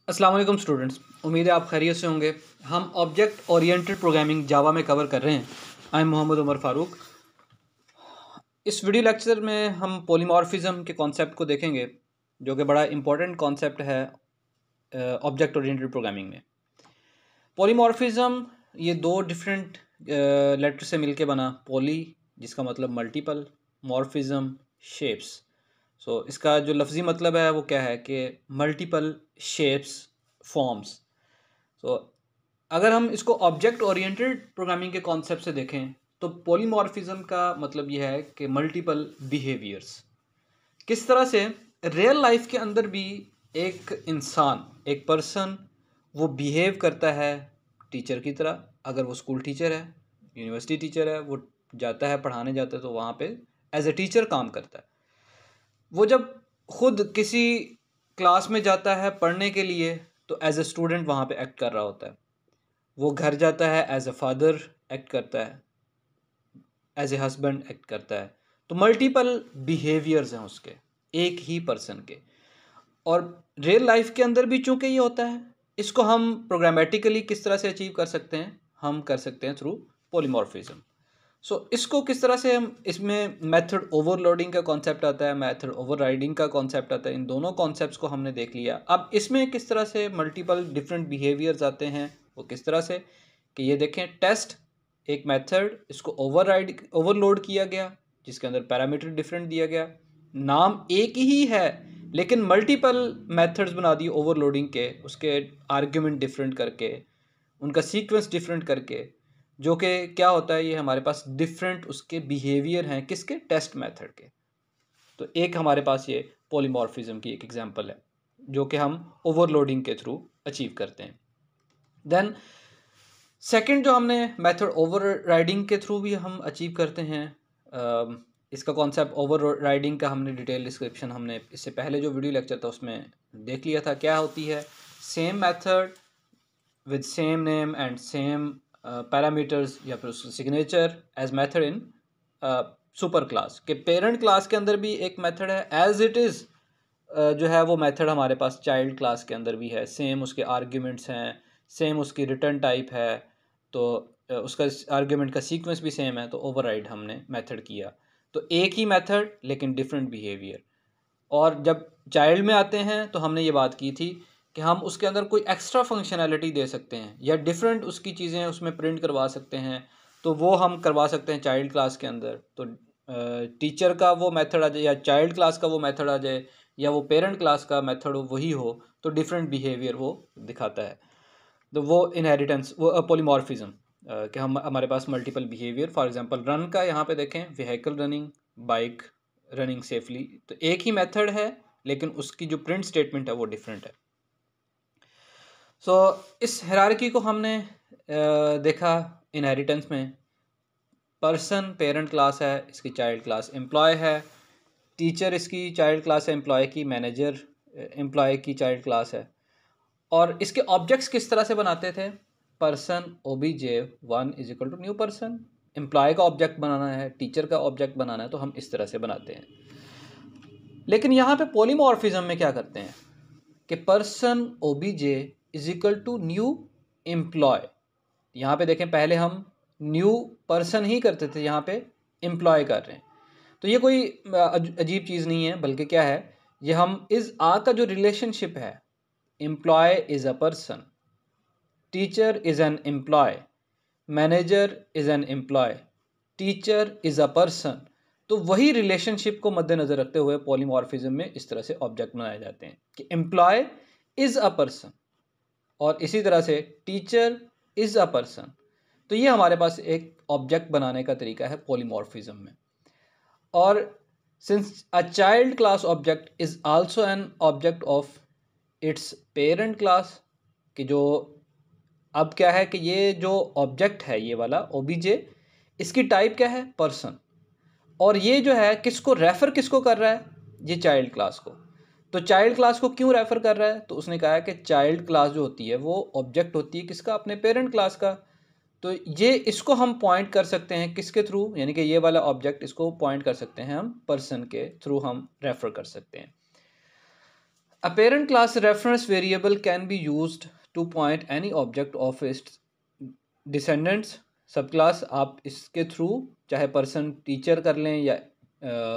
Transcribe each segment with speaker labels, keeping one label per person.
Speaker 1: अस्सलाम वालेकुम स्टूडेंट्स, उम्मीद है आप खैरियत से होंगे। हम ऑब्जेक्ट ओरिएंटेड प्रोग्रामिंग जावा में कवर कर रहे हैं। I am Mohammad Umar Farooq. इस वीडियो लेक्चर में हम पॉलीमॉर्फिज्म के कॉन्सेप्ट को देखेंगे, जो कि बड़ा इंपॉर्टेंट कॉन्सेप्ट है ऑब्जेक्ट ओरिएंटेड प्रोग्रामिंग में। पॉलीमॉर्फिज्म ये दो डिफरेंट लेटर से मिलके बना, पॉली जिसका मतलब मल्टीपल, मॉर्फिज्म शेप्स। सो इसका जो लफ्ज़ी मतलब है वो क्या है कि मल्टीपल शेप्स फॉर्म्स। सो अगर हम इसको ऑब्जेक्ट ओरिएंटेड प्रोग्रामिंग के कॉन्सेप्ट से देखें तो पॉलीमॉर्फिज्म का मतलब यह है कि मल्टीपल बिहेवियर्स। किस तरह से रियल लाइफ के अंदर भी एक इंसान, एक पर्सन, वो बिहेव करता है टीचर की तरह। अगर वो स्कूल टीचर है, यूनिवर्सिटी टीचर है, वो जाता है पढ़ाने जाता है तो वहाँ पे एज ए टीचर काम करता है। वो जब खुद किसी क्लास में जाता है पढ़ने के लिए तो एज ए स्टूडेंट वहाँ पे एक्ट कर रहा होता है। वो घर जाता है एज ए फादर एक्ट करता है, एज ए हस्बैंड एक्ट करता है। तो मल्टीपल बिहेवियर्स हैं उसके, एक ही पर्सन के। और रियल लाइफ के अंदर भी चूंकि ये होता है, इसको हम प्रोग्रामेटिकली किस तरह से अचीव कर सकते हैं? हम कर सकते हैं थ्रू पॉलीमॉर्फिज्म। इसको किस तरह से हम, इसमें मेथड ओवरलोडिंग का कॉन्सेप्ट आता है, मेथड ओवरराइडिंग का कॉन्सेप्ट आता है। इन दोनों कॉन्सेप्ट्स को हमने देख लिया। अब इसमें किस तरह से मल्टीपल डिफरेंट बिहेवियर्स आते हैं, वो किस तरह से कि ये देखें, टेस्ट एक मेथड, इसको ओवरलोड किया गया जिसके अंदर पैरामीटर डिफरेंट दिया गया, नाम एक ही है लेकिन मल्टीपल मेथड्स बना दिए ओवरलोडिंग के, उसके आर्ग्यूमेंट डिफरेंट करके, उनका सीक्वेंस डिफरेंट करके, जो कि क्या होता है, ये हमारे पास डिफरेंट उसके बिहेवियर हैं किसके, टेस्ट मेथड के। तो एक हमारे पास ये पॉलीमॉर्फिज्म की एक एग्जांपल है जो कि हम ओवरलोडिंग के थ्रू अचीव करते हैं। देन सेकंड जो हमने मेथड ओवरराइडिंग के थ्रू भी हम अचीव करते हैं। इसका कॉन्सेप्ट ओवरराइडिंग का हमने डिटेल डिस्क्रिप्शन हमने इससे पहले जो वीडियो लेक्चर था उसमें देख लिया था। क्या होती है, same method with same name and same parameters या फिर signature as method in super class के। पेरेंट क्लास के अंदर भी एक मेथड है, एज इट इज़ जो है वो मेथड हमारे पास चाइल्ड क्लास के अंदर भी है। सेम उसके आर्ग्यूमेंट्स हैं, सेम उसकी रिटर्न टाइप है, तो उसका आर्ग्यूमेंट का सीक्वेंस भी सेम है। तो ओवरराइड हमने मेथड किया, तो एक ही मेथड लेकिन डिफरेंट बिहेवियर। और जब चाइल्ड में आते हैं तो हमने ये बात की थी कि हम उसके अंदर कोई एक्स्ट्रा फंक्शनैलिटी दे सकते हैं या डिफरेंट उसकी चीज़ें उसमें प्रिंट करवा सकते हैं, तो वो हम करवा सकते हैं चाइल्ड क्लास के अंदर। तो टीचर का वो मेथड आ जाए या चाइल्ड क्लास का वो मेथड आ जाए या वो पेरेंट क्लास का मेथड वही हो, तो डिफरेंट बिहेवियर वो दिखाता है। तो वो इनहेरिटेंस, वो पॉलीमॉर्फिज्म कि हम, हमारे पास multiple behaviour. For example run का यहाँ पे देखें, vehicle running, bike running safely, तो एक ही मेथड है लेकिन उसकी जो प्रिंट स्टेटमेंट है वो डिफरेंट है। इस हायरार्की को हमने देखा इनहेरिटेंस में। पर्सन पेरेंट क्लास है, इसकी चाइल्ड क्लास एम्प्लॉय है। टीचर इसकी चाइल्ड क्लास है एम्प्लॉय की। मैनेजर एम्प्लॉय की चाइल्ड क्लास है। और इसके ऑब्जेक्ट्स किस तरह से बनाते थे? Person OBJ 1 is equal to new person. Employee का ऑब्जेक्ट बनाना है, टीचर का ऑब्जेक्ट बनाना है, तो हम इस तरह से बनाते हैं। लेकिन यहाँ पे पॉलीमॉर्फिज्म में क्या करते हैं कि person OBJ is equal to new employee. यहाँ पे देखें, पहले हम न्यू पर्सन ही करते थे, यहाँ पे एम्प्लॉय कर रहे हैं। तो ये कोई अजीब चीज़ नहीं है, बल्कि क्या है, ये हम इस आ का जो रिलेशनशिप है, employee is a person, teacher is an employee, manager is an employee, teacher is a person, तो वही रिलेशनशिप को मद्देनज़र रखते हुए पॉलीमॉर्फिज्म में इस तरह से ऑब्जेक्ट बनाए जाते हैं कि एम्प्लॉय इज़ अ पर्सन और इसी तरह से टीचर इज़ अ पर्सन। तो ये हमारे पास एक ऑब्जेक्ट बनाने का तरीका है पॉलीमॉर्फिज्म में। और since a child class object is also an object of its parent class, कि जो अब क्या है कि ये जो ऑब्जेक्ट है, ये वाला ओबीजे, इसकी टाइप क्या है? पर्सन। और ये जो है किसको रेफ़र, किसको कर रहा है? ये चाइल्ड क्लास को। तो चाइल्ड क्लास को क्यों रेफ़र कर रहा है? तो उसने कहा है कि चाइल्ड क्लास जो होती है वो ऑब्जेक्ट होती है किसका? अपने पेरेंट क्लास का। तो ये, इसको हम पॉइंट कर सकते हैं किसके थ्रू? यानी कि ये वाला ऑब्जेक्ट, इसको पॉइंट कर सकते हैं हम पर्सन के थ्रू, हम रेफ़र कर सकते हैं। A parent class reference variable can be used to point any object of its descendants subclass। आप इसके थ्रू चाहे पर्सन टीचर कर लें या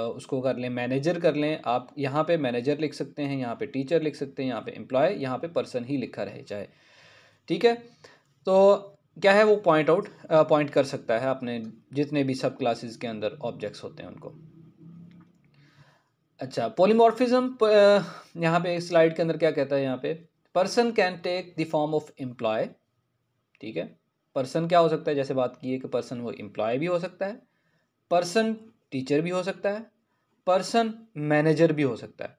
Speaker 1: उसको कर लें मैनेजर कर लें, आप यहाँ पे मैनेजर लिख सकते हैं, यहाँ पे टीचर लिख सकते हैं, यहाँ पे एम्प्लॉय, यहाँ पे पर्सन ही लिखा रहे चाहे, ठीक है। तो क्या है वो पॉइंट कर सकता है अपने जितने भी सब क्लासेस के अंदर ऑब्जेक्ट्स होते हैं उनको। अच्छा, पॉलीमॉर्फिज्म यहाँ पे स्लाइड के अंदर क्या कहता है, यहाँ पे person can take the form of employee, ठीक है। पर्सन क्या हो सकता है, जैसे बात की है कि पर्सन वो एम्प्लॉय भी हो सकता है, पर्सन टीचर भी हो सकता है, पर्सन मैनेजर भी हो सकता है।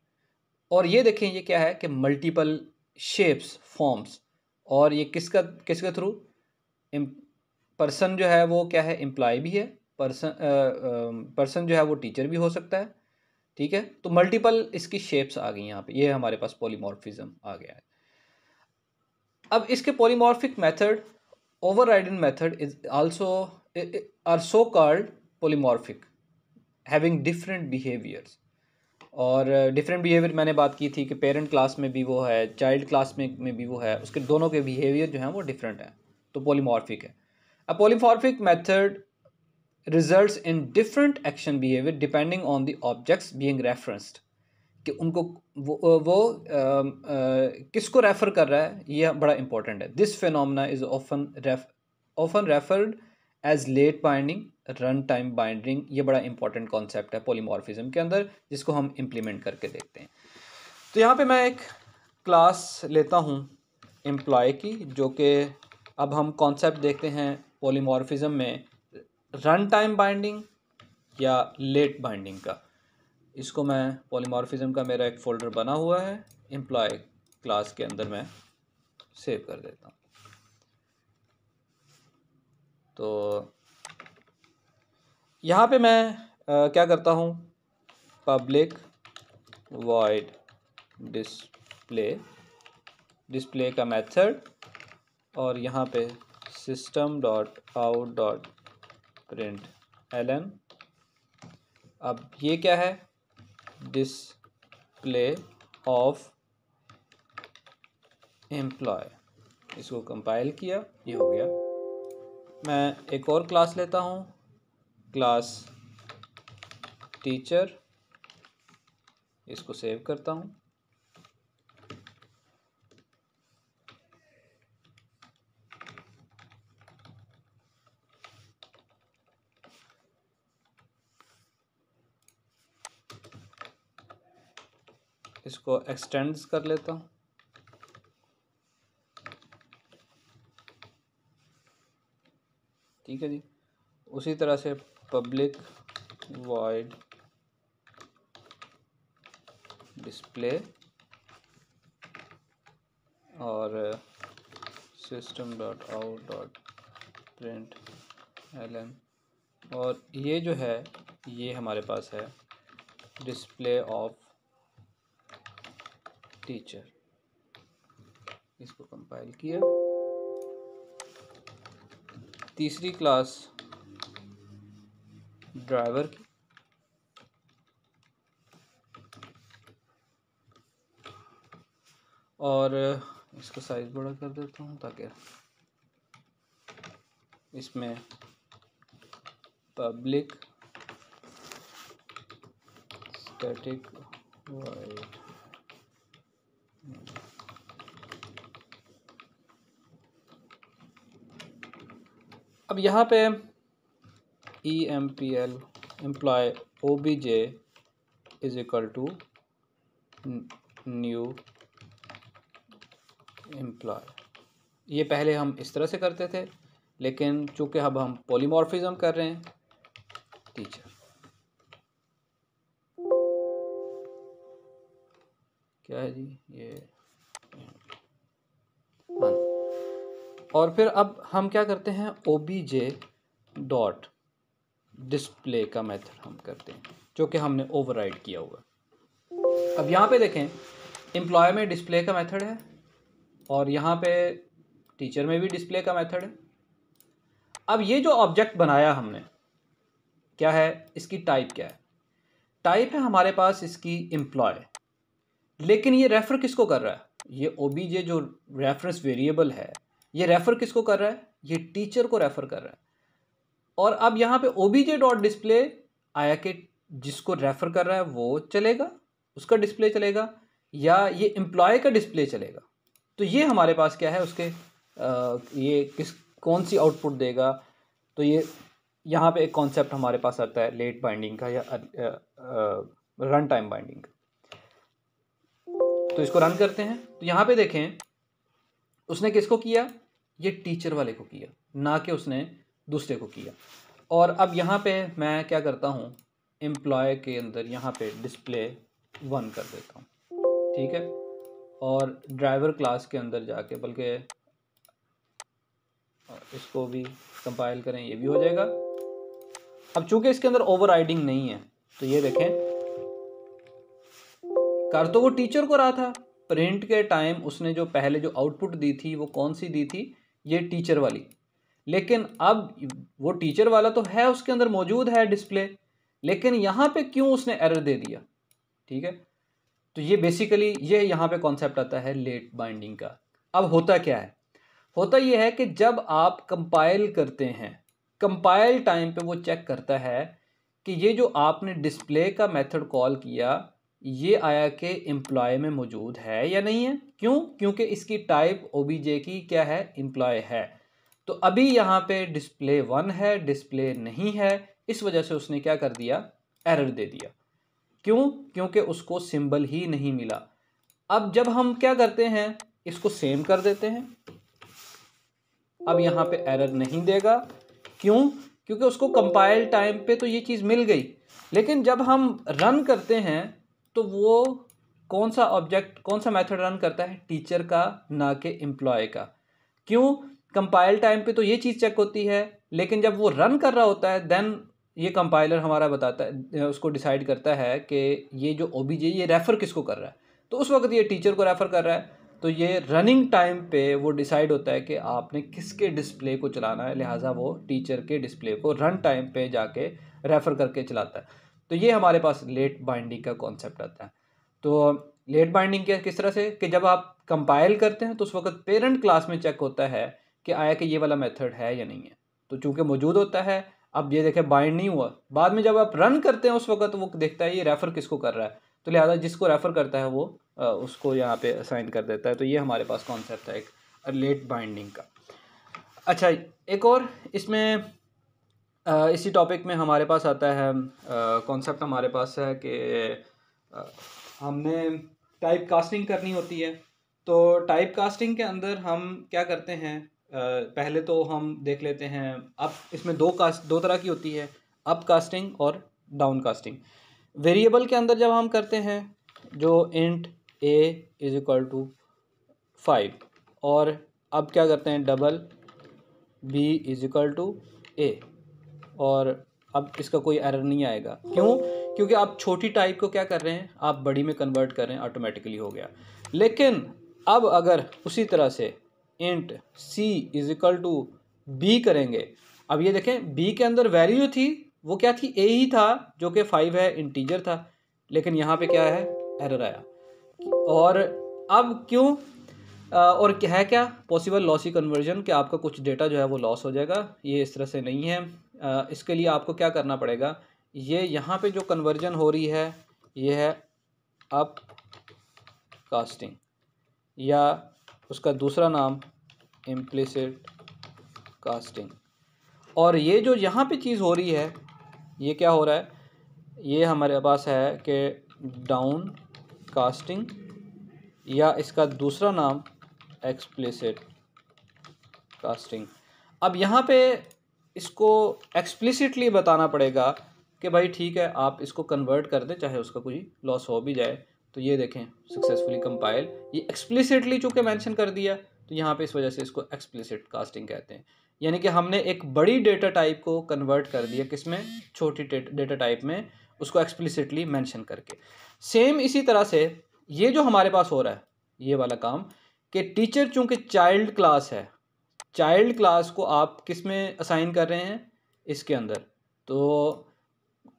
Speaker 1: और ये देखें ये क्या है कि मल्टीपल शेप्स फॉर्म्स, और ये किसके थ्रू, पर्सन जो है वो क्या है एम्प्लॉय भी है, पर्सन जो है वो टीचर भी हो सकता है, ठीक है। तो मल्टीपल इसकी शेप्स आ गई यहाँ पे, ये हमारे पास पॉलीमॉर्फिज्म आ गया है। अब इसके polymorphic method, overriding method is also are so called polymorphic having different behaviours. और डिफरेंट बिहेवियर मैंने बात की थी कि पेरेंट क्लास में भी वो है, चाइल्ड क्लास में भी वो है, उसके दोनों के बिहेवियर जो हैं वो डिफरेंट हैं, तो पॉलीमॉर्फिक है। A polymorphic method results in different action behavior depending on the objects being referenced, कि उनको वो किसको रेफर कर रहा है, ये बड़ा इंपॉर्टेंट है। This phenomena is often referred as late binding, run time binding. ये बड़ा इंपॉर्टेंट कॉन्सेप्ट है पॉलीमॉर्फिज्म के अंदर, जिसको हम इम्प्लीमेंट करके देखते हैं। तो यहाँ पे मैं एक क्लास लेता हूँ एम्प्लॉय की, जो कि अब हम कॉन्सेप्ट देखते हैं पॉलीमॉर्फिज्म में रन टाइम बाइंडिंग या लेट बाइंडिंग का। इसको मैं पॉलीमॉर्फिज्म का मेरा एक फ़ोल्डर बना हुआ है, एम्प्लॉय क्लास के अंदर मैं सेव कर देता हूँ। तो यहाँ पे मैं क्या करता हूँ, पब्लिक वॉइड डिस्प्ले का मेथड, और यहाँ पे system dot out dot print LN. अब ये क्या है, डिस्प्ले ऑफ एम्प्लॉय। इसको कंपाइल किया, ये हो गया। मैं एक और क्लास लेता हूँ, क्लास टीचर, इसको सेव करता हूँ। इसको एक्सटेंड्स कर लेता हूँ। ठीक है जी। उसी तरह से पब्लिक वॉइड डिस्प्ले और system dot out dot print LN, और ये जो है ये हमारे पास है डिस्प्ले ऑफ टीचर। इसको कंपाइल किया। तीसरी क्लास ड्राइवर की, और इसका साइज बड़ा कर देता हूँ ताकि इसमें पब्लिक स्टैटिक वॉइड अब यहाँ पे EMPL employee OBJ is equal to new employee. ये पहले हम इस तरह से करते थे, लेकिन चूंकि अब हम पॉलीमॉर्फिज्म कर रहे हैं, टीचर क्या है जी ये, हाँ। और फिर अब हम क्या करते हैं, OBJ डॉट डिस्प्ले का मेथड हम करते हैं, जो कि हमने ओवरराइड किया हुआ। अब यहाँ पे देखें, एम्प्लॉय में डिस्प्ले का मेथड है, और यहाँ पे टीचर में भी डिस्प्ले का मेथड है। अब ये जो ऑब्जेक्ट बनाया हमने, क्या है इसकी टाइप, क्या है टाइप है हमारे पास इसकी एम्प्लॉय, लेकिन ये रेफ़र किसको कर रहा है? ये ओबीजे जो रेफरेंस वेरिएबल है, ये रेफ़र किसको कर रहा है? ये टीचर को रेफ़र कर रहा है। और अब यहाँ पे ओबीजे डॉट डिस्प्ले आया कि जिसको रेफ़र कर रहा है वो चलेगा, उसका डिस्प्ले चलेगा, या ये एम्प्लॉय का डिस्प्ले चलेगा। तो ये हमारे पास क्या है उसके ये कौन सी आउटपुट देगा। तो ये यहाँ पे एक कॉन्सेप्ट हमारे पास आता है लेट बाइंडिंग का या रन टाइम बाइंडिंग का। तो इसको रन करते हैं। तो यहाँ पे देखें उसने किसको किया? ये टीचर वाले को किया, ना कि उसने दूसरे को किया। और अब यहाँ पे मैं क्या करता हूँ, एम्प्लॉय के अंदर यहाँ पे डिस्प्ले 1 कर देता हूँ, ठीक है। और ड्राइवर क्लास के अंदर जाके, बल्कि इसको भी कंपाइल करें, ये भी हो जाएगा। अब चूंकि इसके अंदर ओवरराइडिंग नहीं है, तो ये देखें कर तो वो टीचर को रहा था। प्रिंट के टाइम उसने जो पहले जो आउटपुट दी थी वो कौन सी दी थी? ये टीचर वाली। लेकिन अब वो टीचर वाला तो है, उसके अंदर मौजूद है डिस्प्ले, लेकिन यहाँ पे क्यों उसने एरर दे दिया? ठीक है, तो ये बेसिकली ये यहाँ पे कॉन्सेप्ट आता है लेट बाइंडिंग का। अब होता क्या है? होता ये है कि जब आप कंपाइल करते हैं, कंपाइल टाइम पे वो चेक करता है कि ये जो आपने डिस्प्ले का मेथड कॉल किया ये आया कि एम्प्लॉय में मौजूद है या नहीं है। क्यों? क्योंकि इसकी टाइप ओबीजे की क्या है? एम्प्लॉय है। तो अभी यहाँ पे डिस्प्ले 1 है, डिस्प्ले नहीं है, इस वजह से उसने क्या कर दिया? एरर दे दिया। क्यों? क्योंकि उसको सिंबल ही नहीं मिला। अब जब हम क्या करते हैं, इसको सेम कर देते हैं, अब यहाँ पे एरर नहीं देगा। क्यों? क्योंकि उसको कंपाइल टाइम पे तो ये चीज़ मिल गई, लेकिन जब हम रन करते हैं तो वो कौन सा ऑब्जेक्ट, कौन सा मेथड रन करता है? टीचर का, ना कि एम्प्लॉय का। क्यों? कंपाइल टाइम पे तो ये चीज़ चेक होती है, लेकिन जब वो रन कर रहा होता है देन ये कंपाइलर हमारा बताता है, उसको डिसाइड करता है कि ये जो ओबीजे ये रेफ़र किसको कर रहा है। तो उस वक्त ये टीचर को रेफ़र कर रहा है। तो ये रनिंग टाइम पे वो डिसाइड होता है कि आपने किसके डिस्प्ले को चलाना है, लिहाजा वो टीचर के डिस्प्ले को रन टाइम पे जाके रेफ़र करके चलाता है। तो ये हमारे पास लेट बाइंडिंग का कॉन्सेप्ट आता है। तो लेट बाइंडिंग के किस तरह से कि जब आप कंपाइल करते हैं तो उस वक्त पेरेंट क्लास में चेक होता है कि आया कि ये वाला मेथड है या नहीं है। तो चूंकि मौजूद होता है, अब ये देखें बाइंड नहीं हुआ, बाद में जब आप रन करते हैं उस वक्त वो देखता है ये रेफ़र किसको कर रहा है, तो लिहाजा जिसको रेफ़र करता है वो उसको यहाँ पे असाइन कर देता है। तो ये हमारे पास कॉन्सेप्ट है एक लेट बाइंडिंग का। अच्छा, एक और इसमें इसी टॉपिक में हमारे पास आता है कॉन्सेप्ट हमारे पास है कि हमने टाइप कास्टिंग करनी होती है। तो टाइप कास्टिंग के अंदर हम क्या करते हैं, पहले तो हम देख लेते हैं, अब इसमें दो तरह की होती है, अप कास्टिंग और डाउन कास्टिंग। वेरिएबल के अंदर जब हम करते हैं जो int a is equal to 5, और अब क्या करते हैं double b is equal to a, और अब इसका कोई एरर नहीं आएगा। क्यों? क्योंकि आप छोटी टाइप को क्या कर रहे हैं, आप बड़ी में कन्वर्ट कर रहे हैं, ऑटोमेटिकली हो गया। लेकिन अब अगर उसी तरह से int c is equal to b करेंगे, अब ये देखें b के अंदर वैल्यू थी वो क्या थी? a ही था, जो कि 5 है, इंटीजर था, लेकिन यहाँ पे क्या है? एरर आया। और अब क्यों? और क्या है, क्या पॉसिबल लॉसी कन्वर्जन कि आपका कुछ डेटा जो है वो लॉस हो जाएगा। ये इस तरह से नहीं है। इसके लिए आपको क्या करना पड़ेगा, ये यहाँ पे जो कन्वर्जन हो रही है ये है अप कास्टिंग, या उसका दूसरा नाम इम्प्लिसिट कास्टिंग। और ये जो यहाँ पे चीज़ हो रही है ये क्या हो रहा है, ये हमारे पास है कि डाउन कास्टिंग, या इसका दूसरा नाम एक्सप्लिसिट कास्टिंग। अब यहाँ पे इसको एक्सप्लिसिटली बताना पड़ेगा कि भाई ठीक है आप इसको कन्वर्ट कर दें, चाहे उसका कोई लॉस हो भी जाए। तो ये देखें सक्सेसफुली कंपाइल, ये एक्सप्लिसिटली चूँकि मेंशन कर दिया, तो यहाँ पे इस वजह से इसको एक्सप्लिसिट कास्टिंग कहते हैं। यानी कि हमने एक बड़ी डेटा टाइप को कन्वर्ट कर दिया किसमें? छोटी डेटा टाइप में, उसको एक्सप्लिसिटली मेंशन करके। सेम इसी तरह से ये जो हमारे पास हो रहा है ये वाला काम कि टीचर चूँकि चाइल्ड क्लास है, चाइल्ड क्लास को आप किस में असाइन कर रहे हैं? इसके अंदर। तो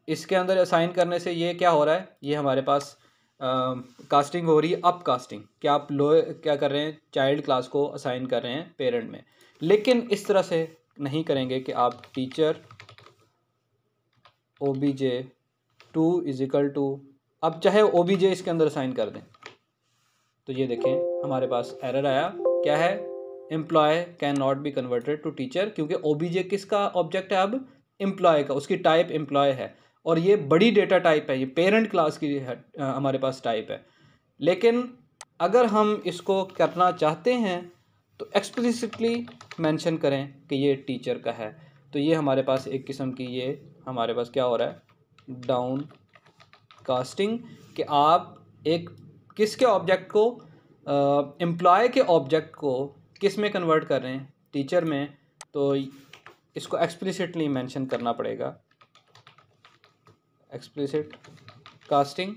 Speaker 1: इसके अंदर असाइन करने से ये क्या हो रहा है, ये हमारे पास कास्टिंग हो रही है अप कास्टिंग, कि आप क्या कर रहे हैं, चाइल्ड क्लास को असाइन कर रहे हैं पेरेंट में। लेकिन इस तरह से नहीं करेंगे कि आप teacher obj2 is equal to, अब चाहे obj इसके अंदर असाइन कर दें। तो ये देखें हमारे पास एरर आया, क्या है, employee can not be converted to teacher, क्योंकि obj किसका ऑब्जेक्ट है, अब एम्प्लॉय का, उसकी टाइप एम्प्लॉय है और ये बड़ी डेटा टाइप है, ये पेरेंट क्लास की है, हमारे पास टाइप है। लेकिन अगर हम इसको करना चाहते हैं तो एक्सप्लिसिटली मेंशन करें कि ये टीचर का है। तो ये हमारे पास एक किस्म की, ये हमारे पास क्या हो रहा है, डाउन कास्टिंग, कि आप एक किसके ऑब्जेक्ट को, एम्प्लॉय के ऑब्जेक्ट को किस में कन्वर्ट कर रहे हैं, टीचर में। तो इसको एक्सप्लिसिटली मेंशन करना पड़ेगा, एक्सप्लिसिट कास्टिंग।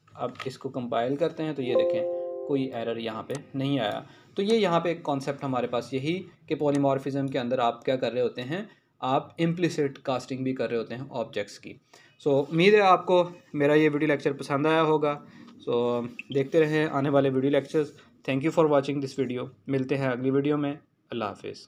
Speaker 1: अब इसको कंपाइल करते हैं तो ये देखें कोई एरर यहाँ पे नहीं आया। तो ये यहाँ पे एक कॉन्सेप्ट हमारे पास यही कि पॉलीमॉर्फिज्म के अंदर आप क्या कर रहे होते हैं, आप इम्प्लिसिट कास्टिंग भी कर रहे होते हैं ऑब्जेक्ट्स की। सो उम्मीद है आपको मेरा ये वीडियो लेक्चर पसंद आया होगा। सो देखते रहें आने वाले video lectures. Thank you for watching this video. मिलते हैं अगली वीडियो में। अल्लाह हाफिज़।